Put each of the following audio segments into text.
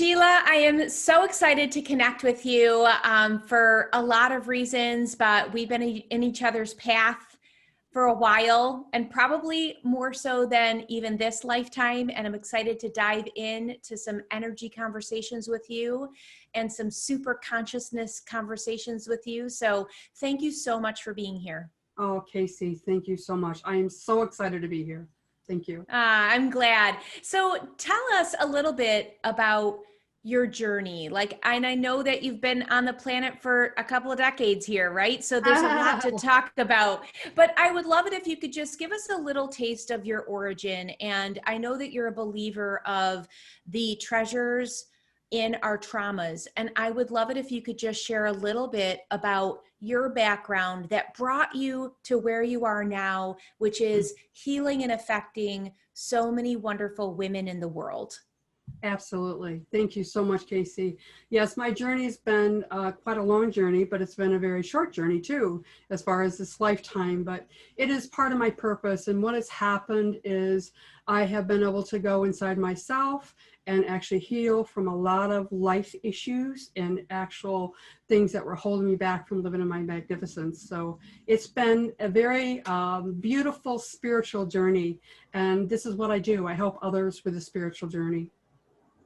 Sheila, I am so excited to connect with you for a lot of reasons, but we've been in each other's path for a while, and probably more so than even this lifetime. And I'm excited to dive into some energy conversations with you and some super consciousness conversations with you. So thank you so much for being here. Oh, Casey, thank you so much. I am so excited to be here. Thank you. I'm glad. So tell us a little bit about your journey. And I know that you've been on the planet for a couple of decades here, right? So there's a lot to talk about, but I would love it if you could just give us a little taste of your origin. And I know that you're a believer of the treasures in our traumas. And I would love it if you could just share a little bit about your background that brought you to where you are now, which is healing and affecting so many wonderful women in the world. Absolutely. Thank you so much, Casey. Yes, my journey's been quite a long journey, but it's been a very short journey too, as far as this lifetime, but it is part of my purpose. And what has happened is I have been able to go inside myself and actually heal from a lot of life issues and actual things that were holding me back from living in my magnificence. So it's been a very beautiful spiritual journey. And this is what I do. I help others with a spiritual journey.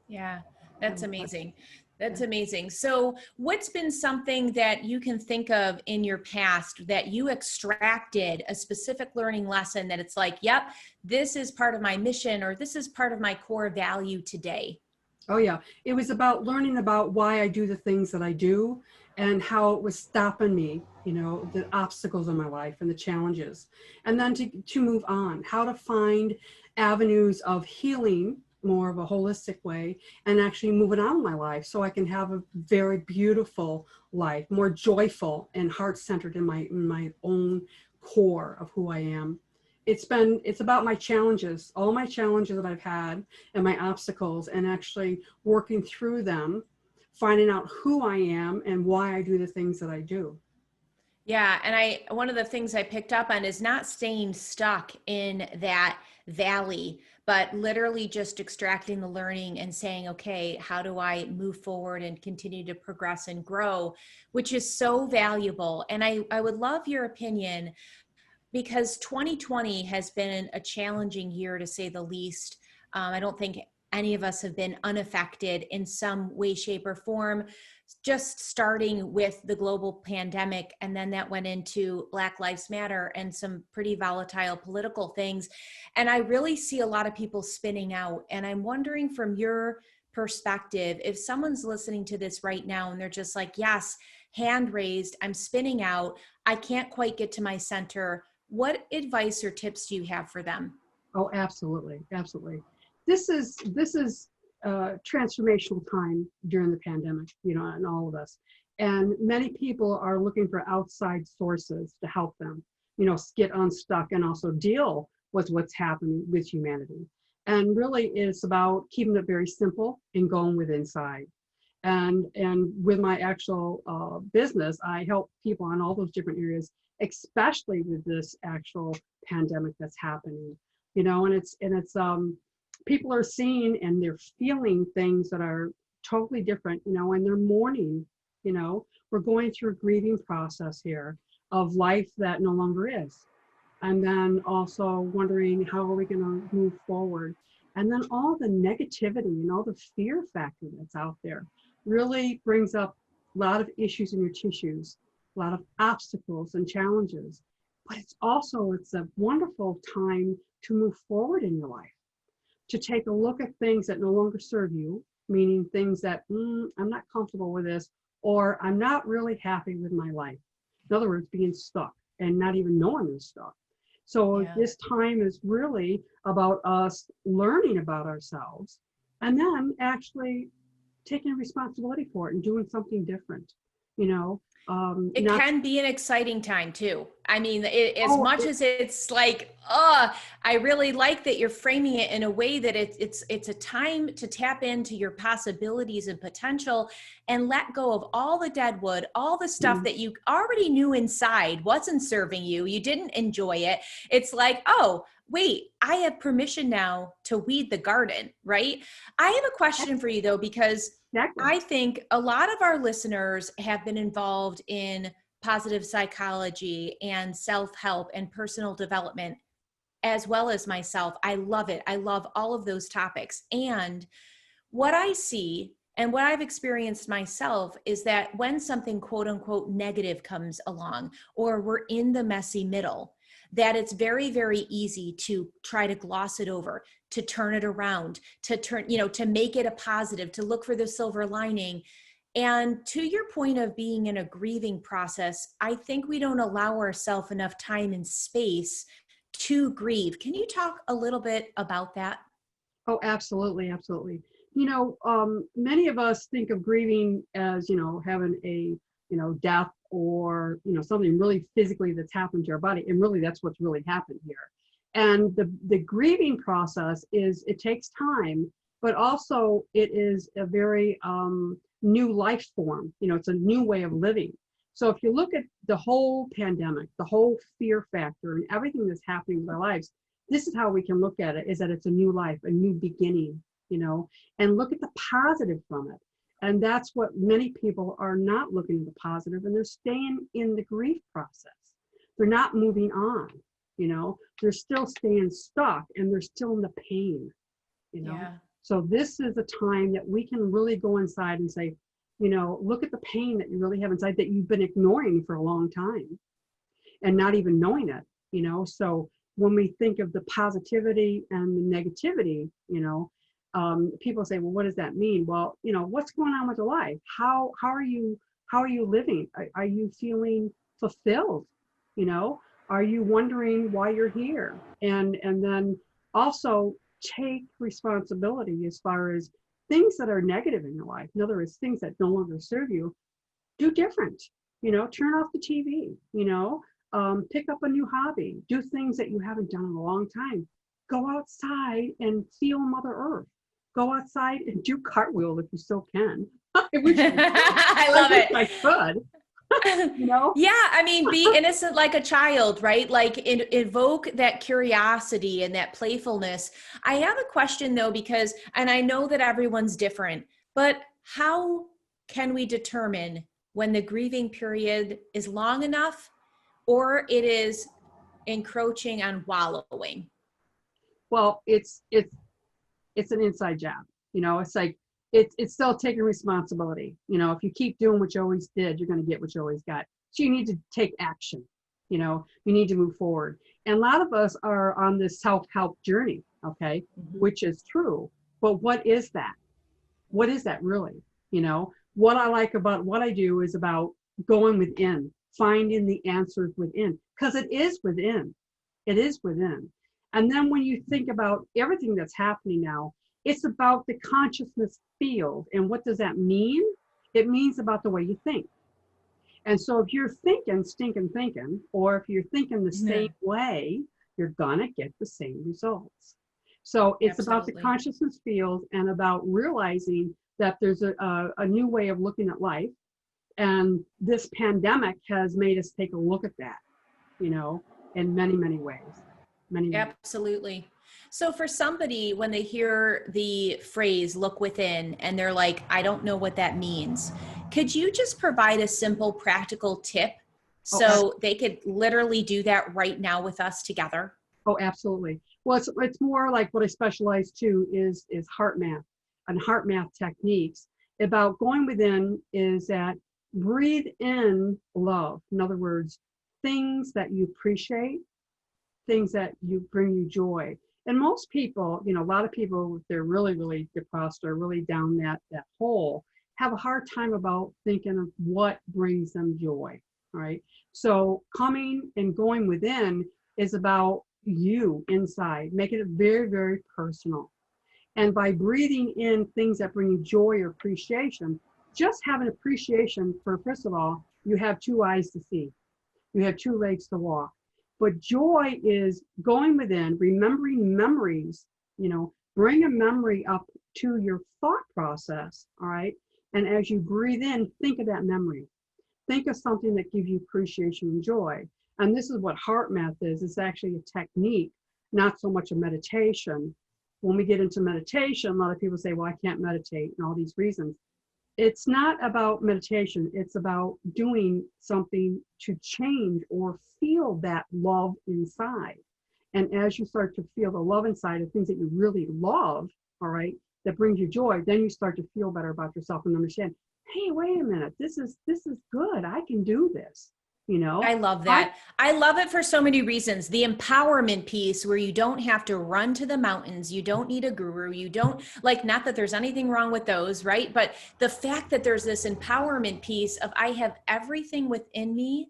Yeah, that's amazing. That's amazing. So what's been something that you can think of in your past that you extracted a specific learning lesson that it's like, yep, this is part of my mission, or this is part of my core value today? Oh yeah, it was about learning about why I do the things that I do and how it was stopping me, the obstacles in my life and the challenges. And then to move on, how to find avenues of healing more of a holistic way and actually moving on in my life so I can have a very beautiful life, more joyful and heart-centered in my own core of who I am. It's about my challenges, all my challenges that I've had and my obstacles, and actually working through them, finding out who I am and why I do the things that I do. Yeah. And one of the things I picked up on is not staying stuck in that valley, but literally just extracting the learning and saying, okay, how do I move forward and continue to progress and grow, which is so valuable. And I would love your opinion, because 2020 has been a challenging year to say the least. I don't think any of us have been unaffected in some way, shape, or form, just starting with the global pandemic. And then that went into Black Lives Matter and some pretty volatile political things. And I really see a lot of people spinning out. And I'm wondering, from your perspective, if someone's listening to this right now and they're just like, yes, hand raised, I'm spinning out, I can't quite get to my center, what advice or tips do you have for them? Oh, absolutely. Absolutely. This is transformational time during the pandemic, and all of us. And many people are looking for outside sources to help them, get unstuck and also deal with what's happening with humanity. And really it's about keeping it very simple and going with inside. And with my actual business, I help people on all those different areas, especially with this actual pandemic that's happening, and it's people are seeing and they're feeling things that are totally different, and they're mourning, we're going through a grieving process here of life that no longer is. And then also wondering, how are we going to move forward? And then all the negativity and all the fear factor that's out there really brings up a lot of issues in your tissues, a lot of obstacles and challenges. But it's a wonderful time to move forward in your life, to take a look at things that no longer serve you, meaning things that, I'm not comfortable with this, or I'm not really happy with my life. In other words, being stuck and not even knowing you're stuck. So This time is really about us learning about ourselves and then actually taking responsibility for it and doing something different, It can be an exciting time too. I mean, much as it's like, I really like that you're framing it in a way that it's a time to tap into your possibilities and potential and let go of all the dead wood, all the stuff that you already knew inside wasn't serving you. You didn't enjoy it. It's like, oh, wait, I have permission now to weed the garden, right? I have a question for you though, because Exactly. I think a lot of our listeners have been involved in positive psychology and self-help and personal development, as well as myself. I love it. I love all of those topics. And what I see and what I've experienced myself is that when something quote unquote negative comes along, or we're in the messy middle, that it's very, very easy to try to gloss it over, to turn it around, to turn, to make it a positive, to look for the silver lining. And to your point of being in a grieving process, I think we don't allow ourselves enough time and space to grieve. Can you talk a little bit about that? Oh, absolutely, absolutely. Many of us think of grieving as, having a, death or, something really physically that's happened to our body. And really, that's what's really happened here. And the grieving process it takes time, but also it is a very new life form. It's a new way of living. So if you look at the whole pandemic, the whole fear factor and everything that's happening with our lives, this is how we can look at it, is that it's a new life, a new beginning, and look at the positive from it. And that's what many people are not looking at the positive, and they're staying in the grief process. They're not moving on, they're still staying stuck and they're still in the pain, Yeah. So this is a time that we can really go inside and say, look at the pain that you really have inside that you've been ignoring for a long time and not even knowing it, So when we think of the positivity and the negativity, people say, well, what does that mean? Well, what's going on with your life? How are you living? Are you feeling fulfilled? Are you wondering why you're here? And then also take responsibility as far as things that are negative in your life. In other words, things that no longer serve you, do different, turn off the TV, pick up a new hobby, do things that you haven't done in a long time. Go outside and feel Mother Earth. Go outside and do cartwheel if you still can. I wish I could. I love it. I could. Yeah, I mean, be innocent like a child, right? Like evoke that curiosity and that playfulness. I have a question though, because, and I know that everyone's different, but how can we determine when the grieving period is long enough or it is encroaching on wallowing? Well, it's an inside job. It's like it's still taking responsibility. If you keep doing what you always did, you're going to get what you always got. So you need to take action. You need to move forward. And a lot of us are on this self-help journey, okay, which is true. But what is that? What is that really? What I like about what I do is about going within, finding the answers within, because it is within. It is within. And then when you think about everything that's happening now, it's about the consciousness field. And what does that mean? It means about the way you think. And so if you're stinking thinking, or if you're thinking the same way, you're gonna get the same results. So it's about the consciousness field and about realizing that there's a new way of looking at life. And this pandemic has made us take a look at that, in many, many ways. Absolutely. So for somebody, when they hear the phrase look within and they're like, I don't know what that means, could you just provide a simple practical tip so they could literally do that right now with us together? Oh, absolutely. Well, it's more like what I specialize to is HeartMath and HeartMath techniques. About going within is that breathe in love. In other words, things that you appreciate, things that bring you joy. And most people, a lot of people, if they're really, really depressed or really down that hole, have a hard time about thinking of what brings them joy. All right. So coming and going within is about you inside, making it very, very personal. And by breathing in things that bring you joy or appreciation, just have an appreciation for, first of all, you have two eyes to see, you have two legs to walk. But joy is going within, remembering memories, bring a memory up to your thought process, all right? And as you breathe in, think of that memory. Think of something that gives you appreciation and joy. And this is what HeartMath is. It's actually a technique not so much a meditation. When we get into meditation, a lot of people say, well, I can't meditate, and all these reasons. It's not about meditation. It's about doing something to change or feel that love inside. And as you start to feel the love inside of things that you really love, all right, that brings you joy, then you start to feel better about yourself and understand, hey, wait a minute, this is good. I can do this. You know, I love that. I love it for so many reasons. The empowerment piece where you don't have to run to the mountains. You don't need a guru. You don't like, not that there's anything wrong with those, right? But the fact that there's this empowerment piece of I have everything within me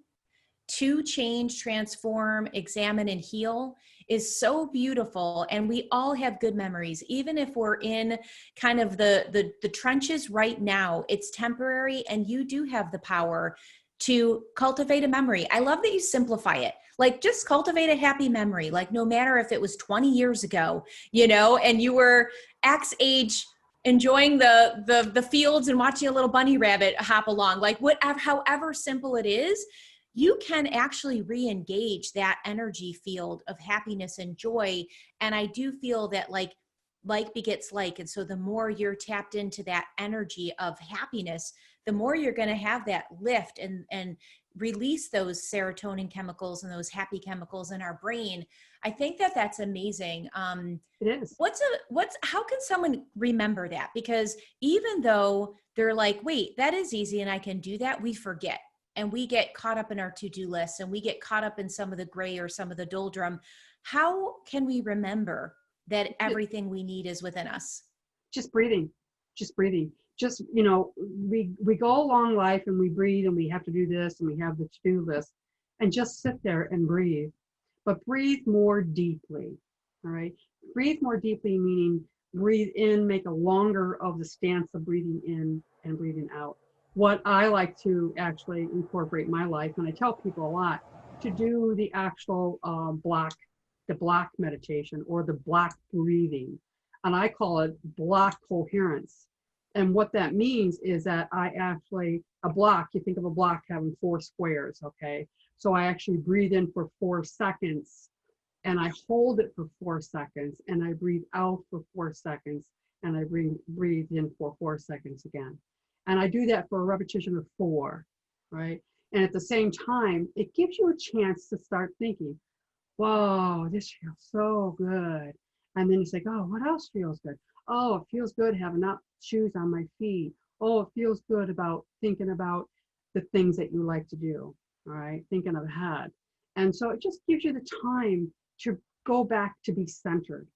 to change, transform, examine, and heal is so beautiful. And we all have good memories, even if we're in kind of the trenches right now. It's temporary, and you do have the power to cultivate a memory. I love that you simplify it. Like, just cultivate a happy memory. Like, no matter if it was 20 years ago, you know, and you were X age enjoying the fields and watching a little bunny rabbit hop along, like whatever, however simple it is, you can actually re-engage that energy field of happiness and joy. And I do feel that like begets like. And so the more you're tapped into that energy of happiness, the more you're going to have that lift and release those serotonin chemicals and those happy chemicals in our brain. I think that that's amazing. it is. How can someone remember that? Because even though they're like, wait, that is easy and I can do that, we forget. And we get caught up in our to-do lists, and we get caught up in some of the gray or some of the doldrum. How can we remember that everything we need is within us? Just breathing. Just, you know, we go along life and we breathe and we have to do this and we have the to-do list, and just sit there and breathe. But breathe more deeply, all right? Breathe more deeply, meaning breathe in, make a longer of the stance of breathing in and breathing out. What I like to actually incorporate in my life, and I tell people a lot, to do the actual block meditation or the block breathing. And I call it block coherence. And what that means is that I actually, a block, you think of a block having 4 squares, okay? So I actually breathe in for 4 seconds, and I hold it for 4 seconds, and I breathe out for 4 seconds, and I breathe in for 4 seconds again. And I do that for a repetition of 4, right? And at the same time, it gives you a chance to start thinking, whoa, this feels so good. And then you say, oh, what else feels good? Oh, it feels good having not shoes on my feet. Oh, it feels good about thinking about the things that you like to do, all right? Thinking ahead. And so it just gives you the time to go back to be centered.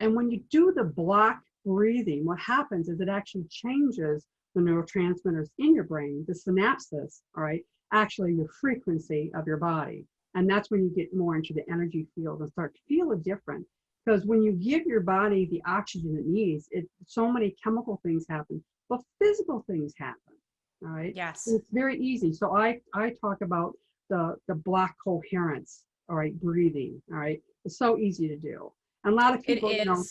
And when you do the block breathing, what happens is it actually changes the neurotransmitters in your brain, the synapses, all right, actually the frequency of your body. And that's when you get more into the energy field and start to feel it different. Because when you give your body the oxygen it needs, so many chemical things happen, but physical things happen, all right? Yes. And it's very easy. So I talk about the block coherence, all right, breathing, all right? It's so easy to do. And a lot of people, you know,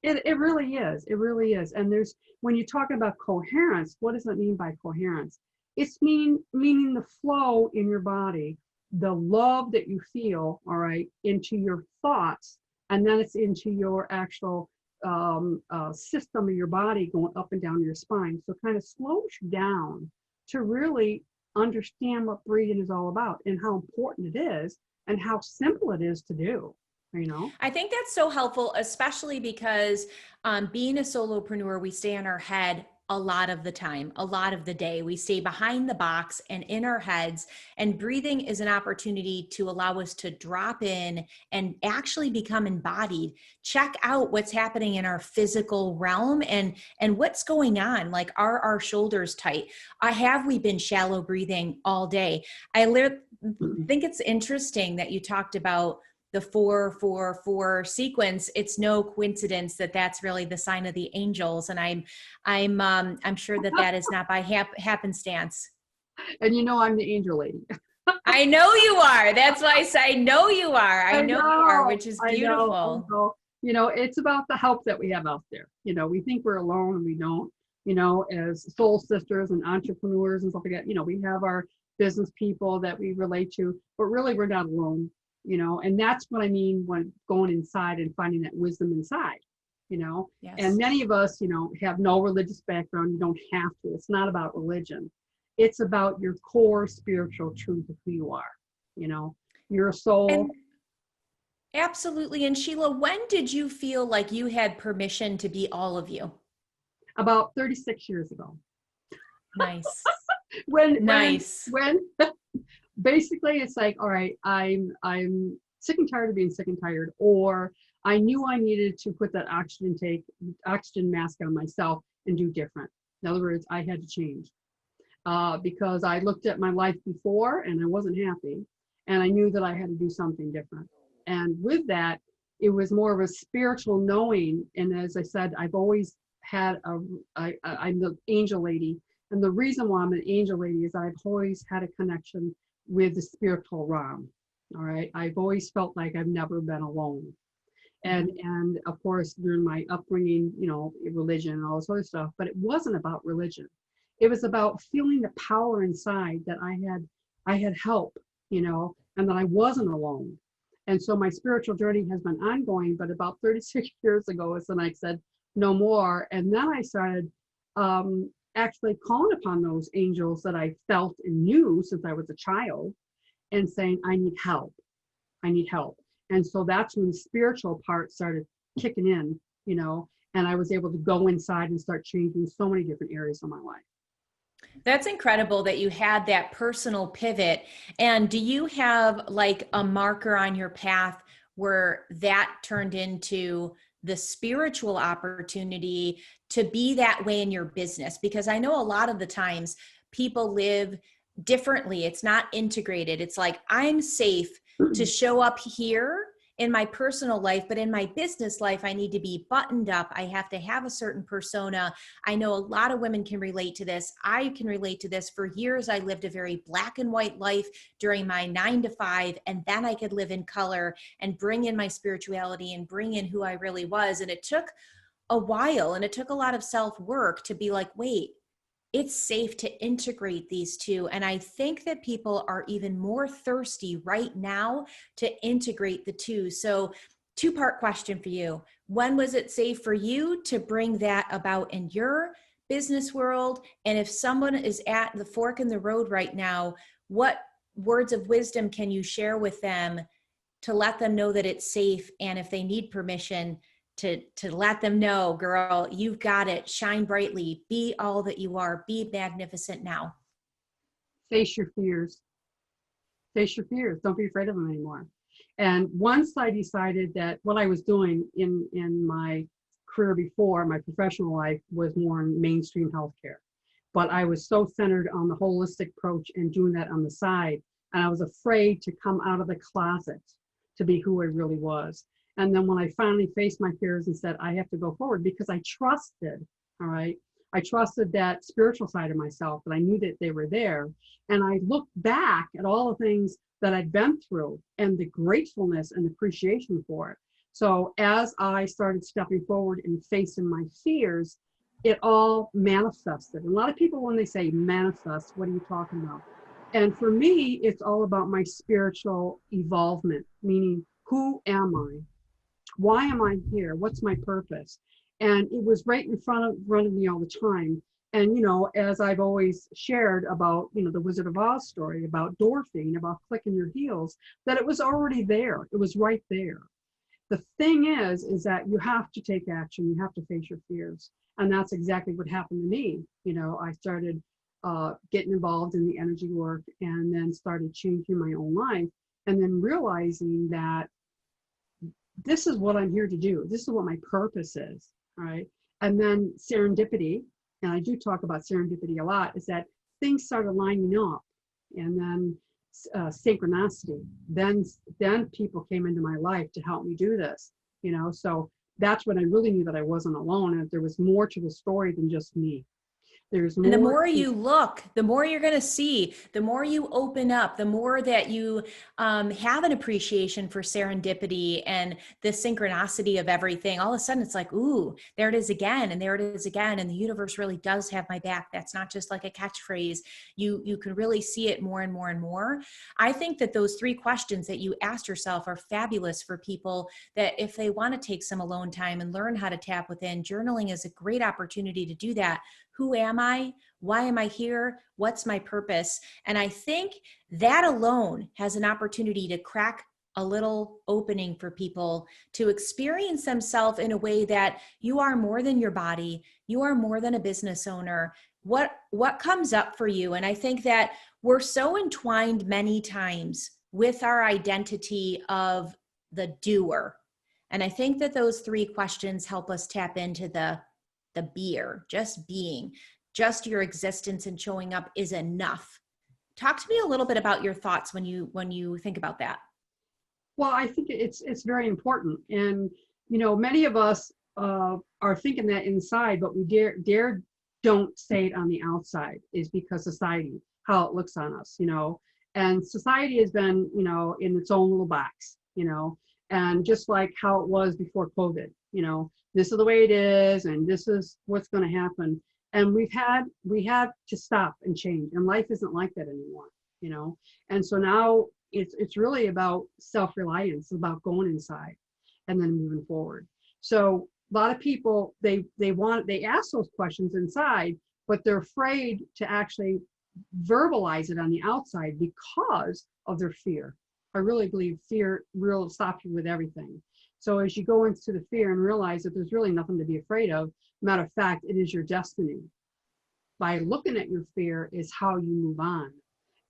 it really is. It really is. And when you talk about coherence, what does that mean by coherence? It's meaning the flow in your body, the love that you feel, all right, into your thoughts, and then it's into your actual system of your body going up and down your spine. So it kind of slows you down to really understand what breathing is all about and how important it is and how simple it is to do. You know, I think that's so helpful, especially because being a solopreneur, we stay in our head a lot of the time, a lot of the day. We stay behind the box and in our heads, and breathing is an opportunity to allow us to drop in and actually become embodied, check out what's happening in our physical realm and what's going on. Like, are our shoulders tight? Have we been shallow breathing all day? I think it's interesting that you talked about the 4-4-4 sequence. It's no coincidence that that's really the sign of the angels, and I'm sure that is not by happenstance. And you know, I'm the angel lady. I know you are. That's why I say I know you are. I know you are, which is beautiful. I know. You know, it's about the help that we have out there. You know, we think we're alone and we don't. You know, as soul sisters and entrepreneurs and stuff like that, you know, we have our business people that we relate to, but really we're not alone. and that's what I mean when going inside and finding that wisdom inside, Yes. and many of us, have no religious background. You don't have to. It's not about religion. It's about your core spiritual truth of who you are, your soul. And absolutely. And Sheila, when did you feel like you had permission to be all of you? About 36 years ago. Nice. when Nice. when basically it's like, all right, I'm sick and tired of being sick and tired, or I knew I needed to put that oxygen mask on myself and do different. In other words, I had to change, because I looked at my life before and I wasn't happy, and I knew that I had to do something different. And with that, it was more of a spiritual knowing. And as I said, I've always had I'm the angel lady. And the reason why I'm an angel lady is I've always had a connection with the spiritual realm. All right. I've always felt like I've never been alone. And of course, during my upbringing, religion and all this other stuff, but it wasn't about religion. It was about feeling the power inside that I had help, and that I wasn't alone. And so my spiritual journey has been ongoing, but about 36 years ago is when I said, no more. And then I started actually calling upon those angels that I felt and knew since I was a child, and saying, I need help. I need help. And so that's when the spiritual part started kicking in, and I was able to go inside and start changing so many different areas of my life. That's incredible that you had that personal pivot. And do you have like a marker on your path where that turned into the spiritual opportunity to be that way in your business? Because I know a lot of the times people live differently. It's not integrated. It's like, I'm safe to show up here in my personal life, but in my business life, I need to be buttoned up. I have to have a certain persona. I know a lot of women can relate to this. I can relate to this. For years, I lived a very black and white life during my 9 to 5, and then I could live in color and bring in my spirituality and bring in who I really was. And it took a while, and it took a lot of self-work to be like, wait, it's safe to integrate these two. And I think that people are even more thirsty right now to integrate the two. So 2-part question for you. When was it safe for you to bring that about in your business world? And if someone is at the fork in the road right now, what words of wisdom can you share with them to let them know that it's safe? And if they need permission, to let them know, girl, you've got it. Shine brightly. Be all that you are. Be magnificent now. Face your fears. Face your fears. Don't be afraid of them anymore. And once I decided that what I was doing in my career before, my professional life, was more in mainstream healthcare. But I was so centered on the holistic approach and doing that on the side. And I was afraid to come out of the closet to be who I really was. And then when I finally faced my fears and said, I have to go forward, because I trusted, all right, I trusted that spiritual side of myself, that I knew that they were there. And I looked back at all the things that I'd been through and the gratefulness and appreciation for it. So as I started stepping forward and facing my fears, it all manifested. And a lot of people, when they say manifest, what are you talking about? And for me, it's all about my spiritual evolvement, meaning, who am I? Why am I here? What's my purpose? And it was right in front of me all the time. And, as I've always shared about, the Wizard of Oz story, about Dorothy, about clicking your heels, that it was already there. It was right there. The thing is that you have to take action. You have to face your fears. And that's exactly what happened to me. I started getting involved in the energy work, and then started changing my own life, and then realizing that this is what I'm here to do. This is what my purpose is, right? And then serendipity, and I do talk about serendipity a lot, is that things started lining up, and then synchronicity. Then people came into my life to help me do this, So that's when I really knew that I wasn't alone, and there was more to the story than just me. There's And the more. more you look, the more you're going to see, the more you open up, the more that you have an appreciation for serendipity and the synchronicity of everything. All of a sudden it's like, ooh, there it is again. And there it is again. And the universe really does have my back. That's not just like a catchphrase. You can really see it more and more and more. I think that those 3 questions that you asked yourself are fabulous for people that if they want to take some alone time and learn how to tap within, journaling is a great opportunity to do that. Who am I? Why am I here? What's my purpose? And I think that alone has an opportunity to crack a little opening for people to experience themselves in a way that you are more than your body. You are more than a business owner. What comes up for you? And I think that we're so entwined many times with our identity of the doer. And I think that those 3 questions help us tap into the beer, just being, just your existence and showing up is enough. Talk to me a little bit about your thoughts when you think about that. Well, I think it's very important. And, many of us are thinking that inside, but we dare don't say it on the outside, is because society, how it looks on us, and society has been, in its own little box, and just like how it was before COVID, this is the way it is, and this is what's going to happen. And we had to stop and change, and life isn't like that anymore, and so now it's really about self-reliance, about going inside and then moving forward. So a lot of people, they ask those questions inside, but they're afraid to actually verbalize it on the outside because of their fear. I really believe fear will stop you with everything. So as you go into the fear and realize that there's really nothing to be afraid of, matter of fact, it is your destiny. By looking at your fear is how you move on.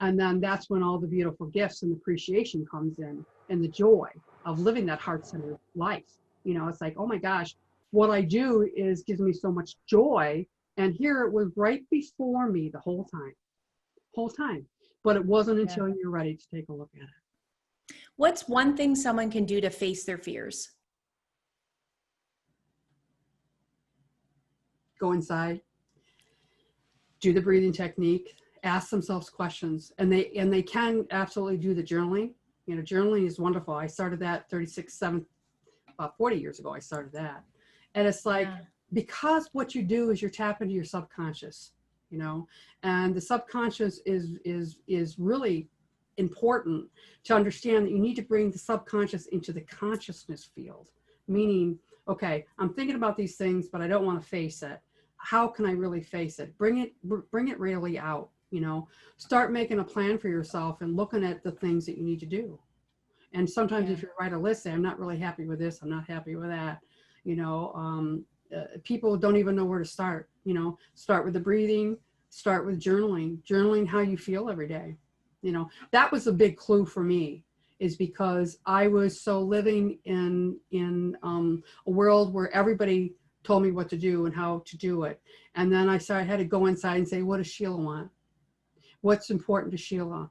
And then that's when all the beautiful gifts and appreciation comes in, and the joy of living that heart-centered life. It's like, oh my gosh, what I do gives me so much joy. And here it was right before me the whole time. But it wasn't until you're ready to take a look at it. What's one thing someone can do to face their fears? Go inside, do the breathing technique, ask themselves questions, and they can absolutely do the journaling. Journaling is wonderful. I started that 40 years ago. I started that, and it's like, because what you do is you're tapping into your subconscious, and the subconscious is really important to understand that you need to bring the subconscious into the consciousness field, meaning, okay, I'm thinking about these things, but I don't want to face it. How can I really face it? Bring it really out, start making a plan for yourself and looking at the things that you need to do. And sometimes if you write a list, say, I'm not really happy with this, I'm not happy with that, people don't even know where to start. Start with the breathing, start with journaling how you feel every day. That was a big clue for me, is because I was so living in a world where everybody told me what to do and how to do it. And then I had to go inside and say, what does Sheila want? What's important to Sheila?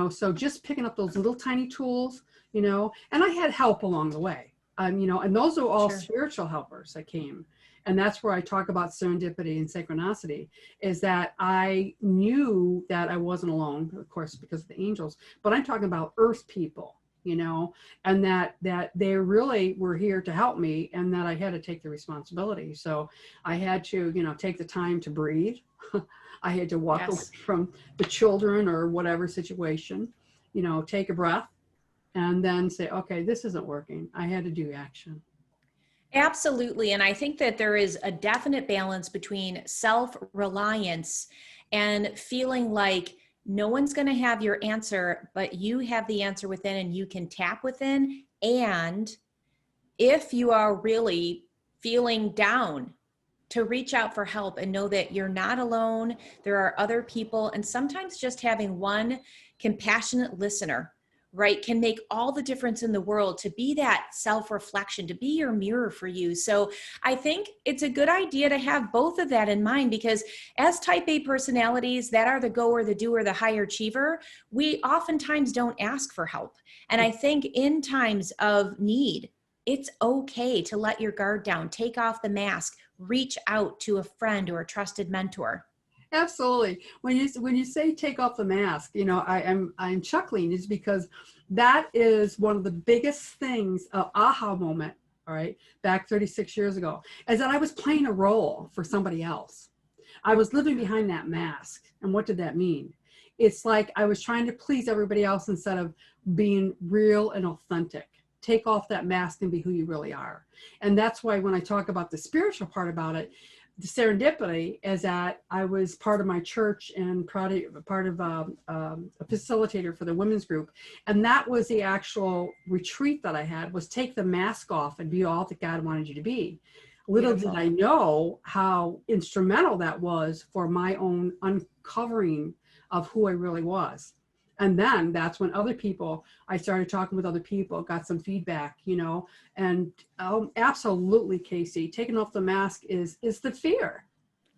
So just picking up those little tiny tools, and I had help along the way, and those are all spiritual helpers that came. And that's where I talk about serendipity and synchronicity, is that I knew that I wasn't alone, of course, because of the angels, but I'm talking about earth people, and that they really were here to help me, and that I had to take the responsibility. So I had to, take the time to breathe. I had to walk away from the children or whatever situation, take a breath, and then say, okay, this isn't working. I had to do action. Absolutely. And I think that there is a definite balance between self-reliance and feeling like no one's going to have your answer, but you have the answer within and you can tap within. And if you are really feeling down, to reach out for help and know that you're not alone. There are other people. And sometimes just having one compassionate listener, right, can make all the difference in the world, to be that self-reflection, to be your mirror for you. So I think it's a good idea to have both of that in mind, because as type A personalities that are the goer, the doer, the high achiever, we oftentimes don't ask for help. And I think in times of need, it's okay to let your guard down, take off the mask, reach out to a friend or a trusted mentor. Absolutely. When you say take off the mask, you know, I'm chuckling is because that is one of the biggest things, aha moment, all right, back 36 years ago, is that I was playing a role for somebody else. I was living behind that mask. And what did that mean? It's like I was trying to please everybody else instead of being real and authentic. Take off that mask and be who you really are. And that's why when I talk about the spiritual part about it, the serendipity is that I was part of my church and part of a facilitator for the women's group. And that was the actual retreat that I had, was take the mask off and be all that God wanted you to be. Little Beautiful. did I know how instrumental that was for my own uncovering of who I really was. And then that's when I started talking with other people, got some feedback, you know, and absolutely, Casey, taking off the mask is the fear.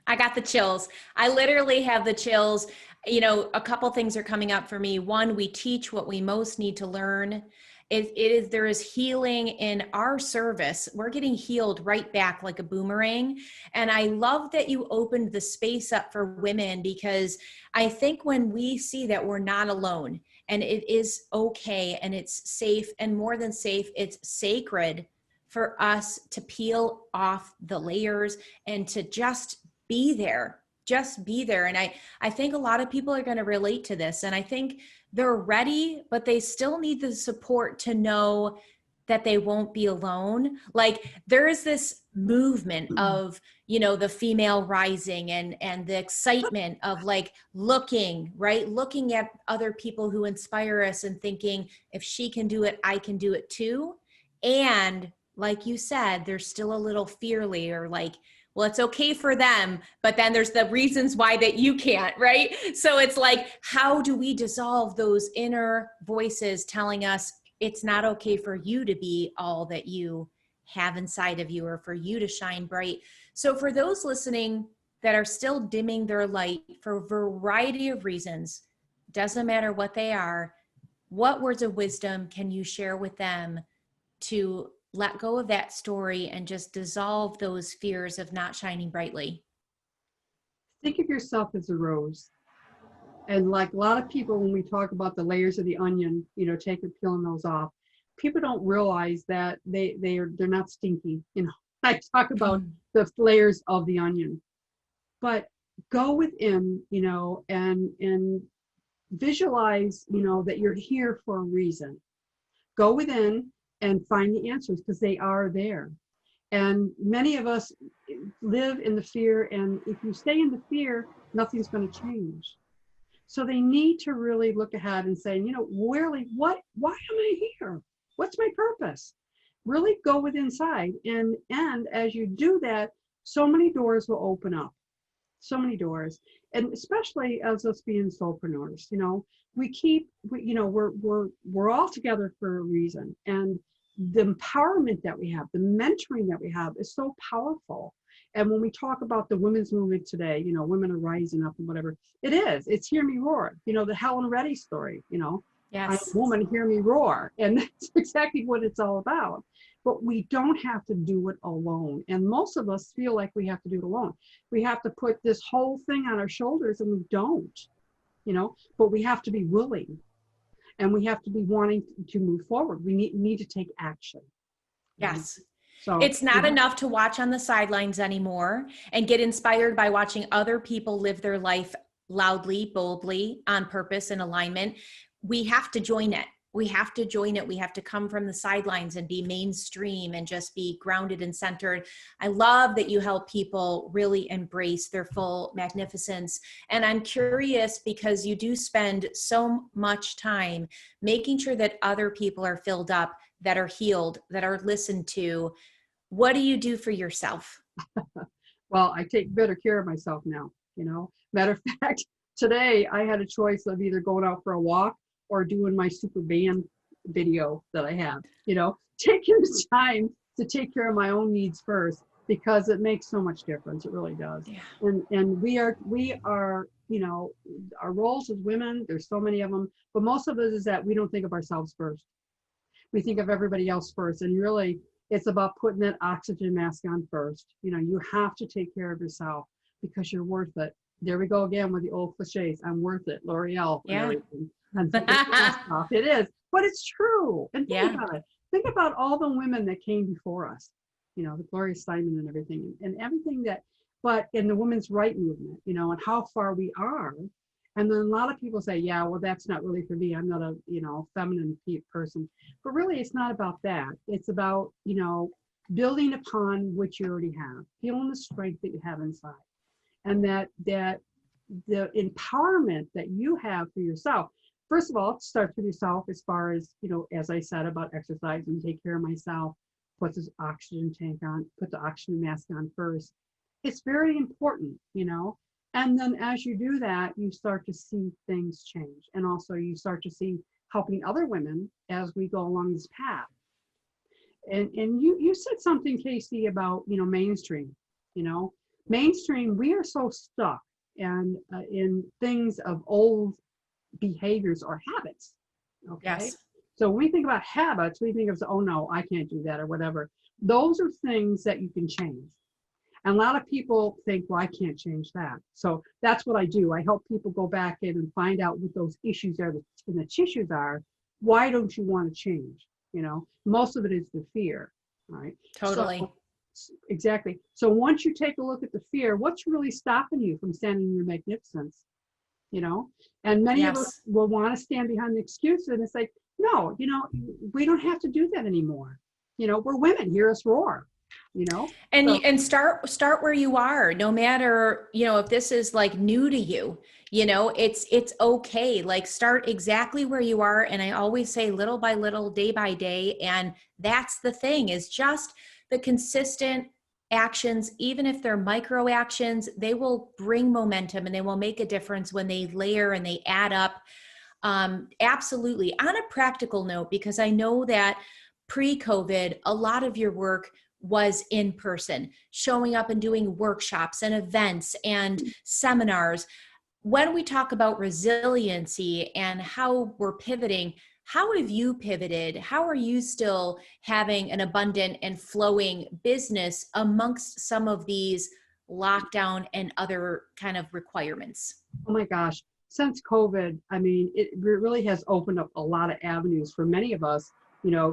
I got the chills. I literally have the chills. You know, a couple things are coming up for me. One, we teach what we most need to learn. There is healing in our service. We're getting healed right back like a boomerang. And I love that you opened the space up for women, because I think when we see that we're not alone and it is okay and it's safe, and more than safe, it's sacred for us to peel off the layers and to just be there. And I think a lot of people are going to relate to this. And I think they're ready, but they still need the support to know that they won't be alone. Like there is this movement of, you know, the female rising and the excitement of like looking at other people who inspire us and thinking, if she can do it, I can do it too. And like you said, there's still a little fear layer, like, well, it's okay for them, but then there's the reasons why that you can't, right? So it's like, how do we dissolve those inner voices telling us it's not okay for you to be all that you have inside of you, or for you to shine bright? So for those listening that are still dimming their light for a variety of reasons, doesn't matter what they are, what words of wisdom can you share with them to let go of that story and just dissolve those fears of not shining brightly? Think of yourself as a rose. And like a lot of people, when we talk about the layers of the onion, you know, peeling those off, people don't realize that they're not stinky. You know, I talk about the layers of the onion, but go within, you know, and visualize, you know, that you're here for a reason. Go within and find the answers, because they are there. And many of us live in the fear, and if you stay in the fear, nothing's going to change. So they need to really look ahead and say, you know, really, why am I here? What's my purpose? Really go with inside. And as you do that, so many doors will open up. So many doors. And especially as us being soulpreneurs, you know, we're all together for a reason. And the empowerment that we have, the mentoring that we have is so powerful. And when we talk about the women's movement today, you know, women are rising up and whatever, it's hear me roar, you know, the Helen Reddy story, you know, Yes. I'm a woman, hear me roar. And that's exactly what it's all about. But we don't have to do it alone. And most of us feel like we have to do it alone. We have to put this whole thing on our shoulders, and we don't, you know, but we have to be willing. And we have to be wanting to move forward. We need to take action. Yes. So it's not enough to watch on the sidelines anymore and get inspired by watching other people live their life loudly, boldly, on purpose, in alignment. We have to join it. We have to join it. We have to come from the sidelines and be mainstream and just be grounded and centered. I love that you help people really embrace their full magnificence. And I'm curious, because you do spend so much time making sure that other people are filled up, that are healed, that are listened to. What do you do for yourself? Well, I take better care of myself now, you know. Matter of fact, today I had a choice of either going out for a walk or doing my super band video that I have, you know, taking the time to take care of my own needs first, because it makes so much difference. It really does. Yeah. And we are, you know, our roles as women, there's so many of them, but most of it is that we don't think of ourselves first. We think of everybody else first. And really, it's about putting that oxygen mask on first. You know, you have to take care of yourself, because you're worth it. there we go again with the old cliches. I'm worth it, L'Oreal and Yeah. everything. And stuff. It is, but it's true. And think Yeah. about it. Think about all the women that came before us, the Gloria Steinem and everything, and everything that, but in the women's right movement, and how far we are. And then a lot of people say, yeah, well, that's not really for me. I'm not a, feminine person. But really, it's not about that. It's about, building upon what you already have, feeling the strength that you have inside. And that the empowerment that you have for yourself, first of all, it starts with yourself as far as, as I said about exercise and take care of myself, put this oxygen tank on, put the oxygen mask on first. It's very important, and then as you do that, you start to see things change. And also you start to see helping other women as we go along this path. And you said something, Casey, about, mainstream, mainstream, we are so stuck and in things of old behaviors or habits. Okay. Yes. So when we think about habits, we think of, oh no, I can't do that or whatever. Those are things that you can change. And a lot of people think, well, I can't change that. So that's what I do. I help people go back in and find out what those issues are and the tissues are. Why don't you want to change? Most of it is the fear, right? Totally. So, exactly. So once you take a look at the fear, what's really stopping you from standing in your magnificence? And many of us will want to stand behind the excuse, and it's like, no, we don't have to do that anymore. We're women. Hear us roar. And start where you are, no matter, if this is like new to you, it's okay. Like start exactly where you are. And I always say little by little, day by day. And that's the thing, is just the consistent actions, even if they're micro actions, they will bring momentum and they will make a difference when they layer and they add up. Absolutely. On a practical note, because I know that pre-COVID, a lot of your work was in person, showing up and doing workshops and events and seminars. When we talk about resiliency and how we're pivoting, how have you pivoted? How are you still having an abundant and flowing business amongst some of these lockdown and other kind of requirements? Oh my gosh. Since COVID, I mean, it really has opened up a lot of avenues for many of us,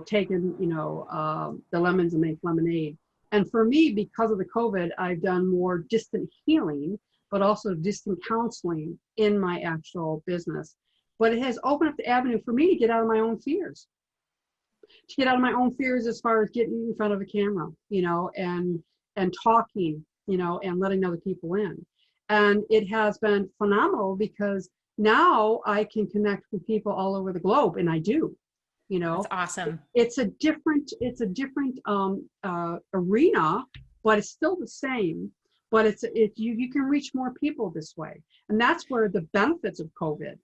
taking, the lemons and make lemonade. And for me, because of the COVID, I've done more distant healing, but also distant counseling in my actual business. But it has opened up the avenue for me to get out of my own fears, as far as getting in front of a camera, and talking, and letting other people in. And it has been phenomenal because now I can connect with people all over the globe, and I do. That's awesome. It's a different arena, but it's still the same. But you can reach more people this way, and that's where the benefits of COVID.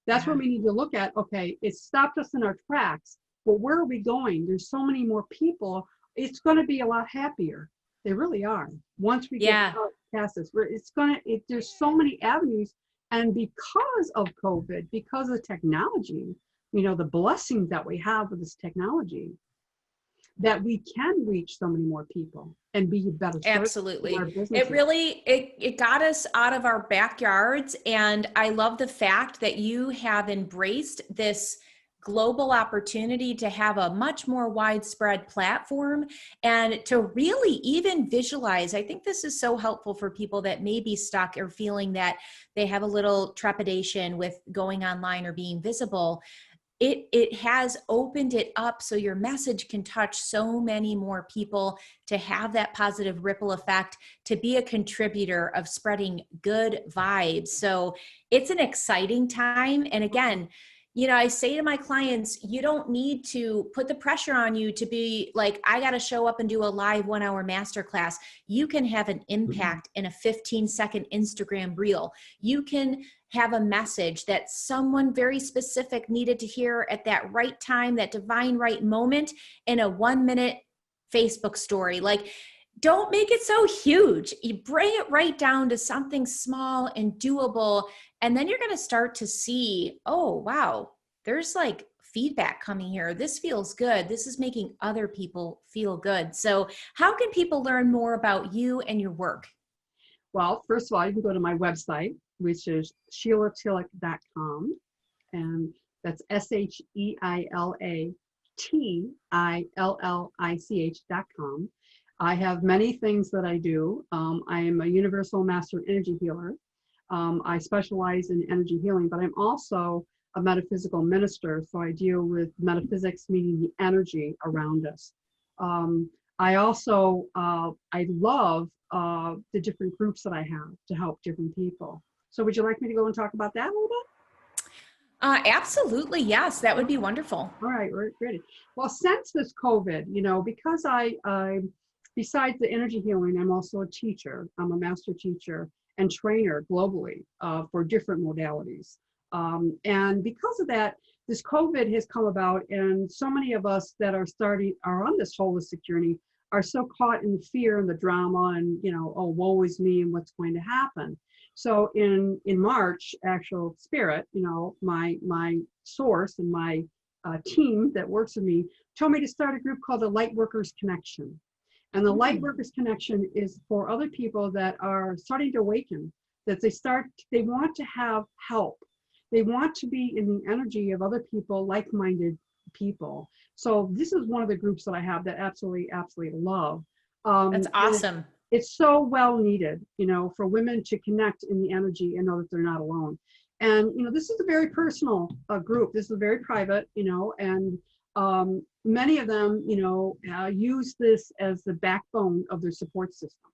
That's where we need to look at. Okay, it stopped us in our tracks, but where are we going? There's so many more people. It's going to be a lot happier. They really are. Once we get past this, there's so many avenues, and because of COVID, because of technology, the blessings that we have with this technology, that we can reach so many more people and be a better service. Absolutely. It really, it got us out of our backyards. And I love the fact that you have embraced this global opportunity to have a much more widespread platform and to really even visualize. I think this is so helpful for people that may be stuck or feeling that they have a little trepidation with going online or being visible. It has opened it up so your message can touch so many more people, to have that positive ripple effect, to be a contributor of spreading good vibes. So it's an exciting time. And again, I say to my clients, you don't need to put the pressure on you to be like, I got to show up and do a live 1 hour masterclass. You can have an impact in a 15-second Instagram reel. You can have a message that someone very specific needed to hear at that right time, that divine right moment, in a 1-minute Facebook story. Like, don't make it so huge. You bring it right down to something small and doable. And then you're going to start to see, oh, wow, there's like feedback coming here. This feels good. This is making other people feel good. So how can people learn more about you and your work? Well, first of all, you can go to my website, which is SheilaTillich.com. And that's SheilaTillich.com. I have many things that I do. I am a universal master energy healer. I specialize in energy healing, but I'm also a metaphysical minister. So I deal with metaphysics, meaning the energy around us. I also, I love the different groups that I have to help different people. So would you like me to go and talk about that a little bit? Absolutely. Yes, that would be wonderful. All right, we're ready. Well, since this COVID, because I besides the energy healing, I'm also a teacher. I'm a master teacher and trainer globally for different modalities. And because of that, this COVID has come about, and so many of us that are on this holistic journey are so caught in the fear and the drama and, oh, woe is me and what's going to happen. So in March, actual spirit, my source and my team that works with me told me to start a group called the Light Workers Connection. And the Light Workers Connection is for other people that are starting to awaken, that they want to have help. They want to be in the energy of other people, like-minded people. So this is one of the groups that I have that absolutely love. That's awesome. It's so well needed, for women to connect in the energy and know that they're not alone. And, this is a very personal group. This is very private, and many of them, use this as the backbone of their support system,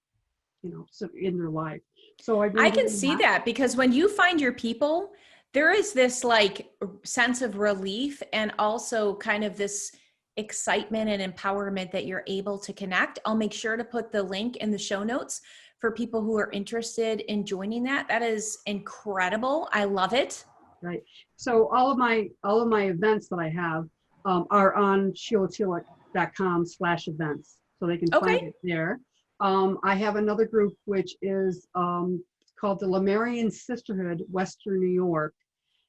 so in their life. So I can see that, because when you find your people, there is this like sense of relief and also kind of this excitement and empowerment that you're able to connect. I'll make sure to put the link in the show notes for people who are interested in joining that. That is incredible. I love it. Right. So all of my events that I have are on SheilaTillich.com/events. So they can find it there. I have another group which is called the Lemurian Sisterhood, Western New York.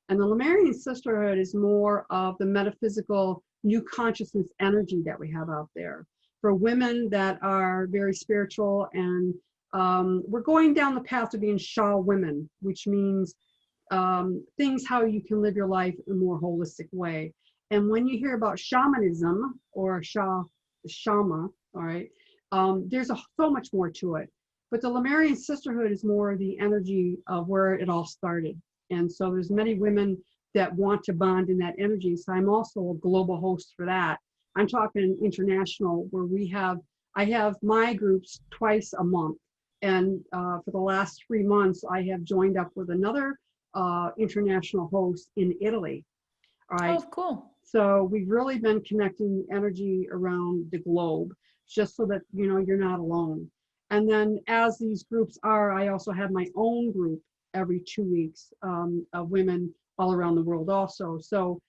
And the Lemurian Sisterhood is more of the metaphysical new consciousness energy that we have out there for women that are very spiritual. And we're going down the path of being Sha women, which means things how you can live your life in a more holistic way. And when you hear about shamanism or shama, all right, there's so much more to it. But the Lemurian Sisterhood is more the energy of where it all started. And so there's many women that want to bond in that energy. So I'm also a global host for that. I'm talking international, where I have my groups twice a month. And for the last 3 months, I have joined up with another international host in Italy. All right. Oh, cool. So we've really been connecting energy around the globe, just so that, you're not alone. And then as these groups are, I also have my own group every 2 weeks of women all around the world also. So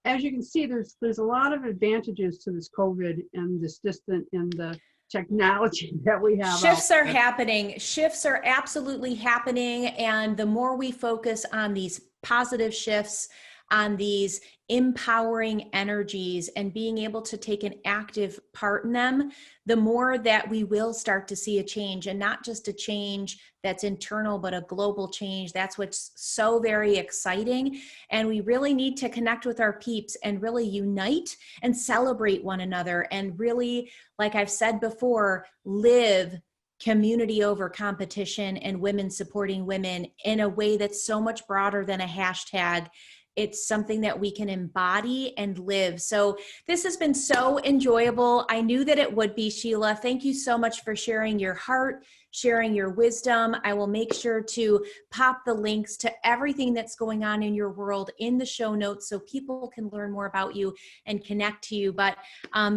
as you can see, there's a lot of advantages to this COVID and this distance and the technology that we have. Shifts are happening. Shifts are absolutely happening. And the more we focus on these positive shifts, on these empowering energies and being able to take an active part in them, the more that we will start to see a change, and not just a change that's internal, but a global change. That's what's so very exciting. And we really need to connect with our peeps and really unite and celebrate one another. And really, like I've said before, live community over competition and women supporting women in a way that's so much broader than a hashtag. It's something that we can embody and live. So this has been so enjoyable. I knew that it would be, Sheila. Thank you so much for sharing your heart, sharing your wisdom. I will make sure to pop the links to everything that's going on in your world in the show notes so people can learn more about you and connect to you. But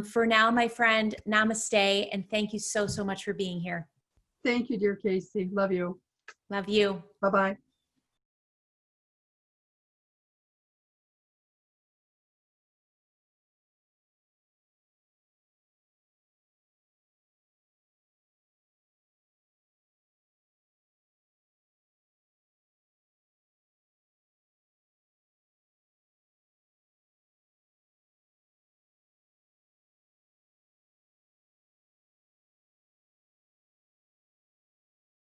for now, my friend, namaste, and thank you so, so much for being here. Thank you, dear Casey. Love you. Love you. Bye-bye.